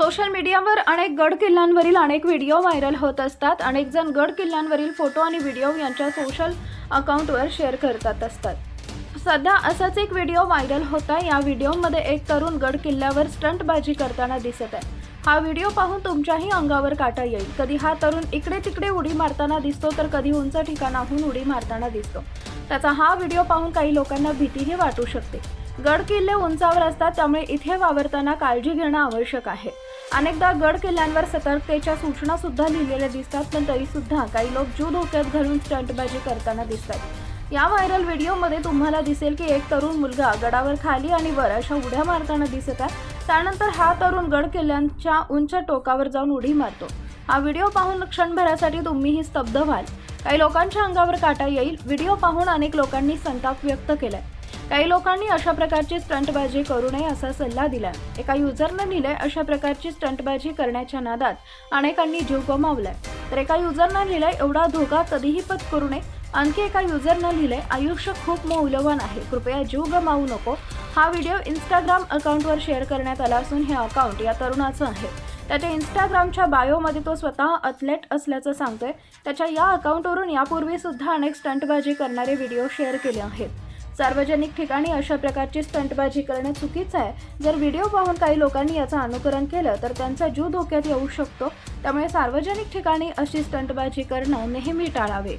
Social मीडियावर अनेक गड किल्ल्यांवरील अनेक व्हिडिओ व्हायरल होत असतात। अनेक जण गड किल्ल्यांवरील फोटो आणि व्हिडिओ यांच्या सोशल अकाउंटवर शेअर करत असतात। सध्या असाच एक व्हिडिओ व्हायरल होता। या व्हिडिओमध्ये एक तरुण गड किल्ल्यावर स्टंटबाजी करताना दिसत आहे। हा व्हिडिओ पाहून तुमच्याही अंगावर काटा येईल। कधी हा तरुण इकडे तिकडे उडी मारताना दिसतो, तर कधी उंच ठिकाणाहून उडी मारताना दिसतो। त्याचा हा व्हिडिओ पाहून काही लोकांना भीतीही वाटू शकते। गड किल्ले उंचावर असतात, त्यामुळे इथे वावरताना काळजी घेणं आवश्यक आहे। अनेकदा गड किल्ल्यांवर सतर्कतेच्या सूचना सुद्धा लिहिलेल्या दिसतात, पण तरी सुद्धा काही लोक जीव धोक्यात घालून स्टंटबाजी करताना दिसतात। या व्हायरल व्हिडिओमध्ये तुम्हाला दिसेल की एक तरुण मुलगा गडावर खाली आणि वर अशा उड्या मारताना दिसत आहे। त्यानंतर हा तरुण गड किल्ल्याच्या उंच टोकावर जाऊन उडी मारतो। हा व्हिडिओ पाहून क्षणभरासाठी तुम्हीही स्तब्ध व्हाल। काही लोकांच्या अंगावर काटा येईल। व्हिडिओ पाहून अनेक लोकांनी संताप व्यक्त केलाय। काही लोकांनी अशा प्रकारची स्टंटबाजी करू नये असा सल्ला दिलाय। एका युजरने लिहिलंय, अशा प्रकारची स्टंटबाजी करण्याच्या नादात अनेकांनी जीव गमावलाय। तर एका युजरने लिहिलंय, एवढा धोका कधीही पत्करू नये। आणखी एका युजरने लिहिलंय, आयुष्य खूप मौल्यवान आहे, कृपया जीव गमावू नको। हा व्हिडिओ इंस्टाग्राम अकाउंटवर शेअर करण्यात आला असून हे अकाउंट या तरुणाचं आहे। त्याच्या इंस्टाग्रामच्या बायोमध्ये तो स्वतः ॲथलीट असल्याचं सांगतोय। त्याच्या या अकाउंटवरून यापूर्वी सुद्धा अनेक स्टंटबाजी करणारे व्हिडिओ शेअर केले आहेत। सार्वजनिक ठिकाणी अशा प्रकारची स्टंटबाजी करणे चुकीचं आहे। जर व्हिडिओ पाहून काही लोकांनी याचं अनुकरण केलं तर त्यांचा जीव धोक्यात येऊ शकतो। त्यामुळे सार्वजनिक ठिकाणी अशी स्टंटबाजी करणं नेहमी टाळावे।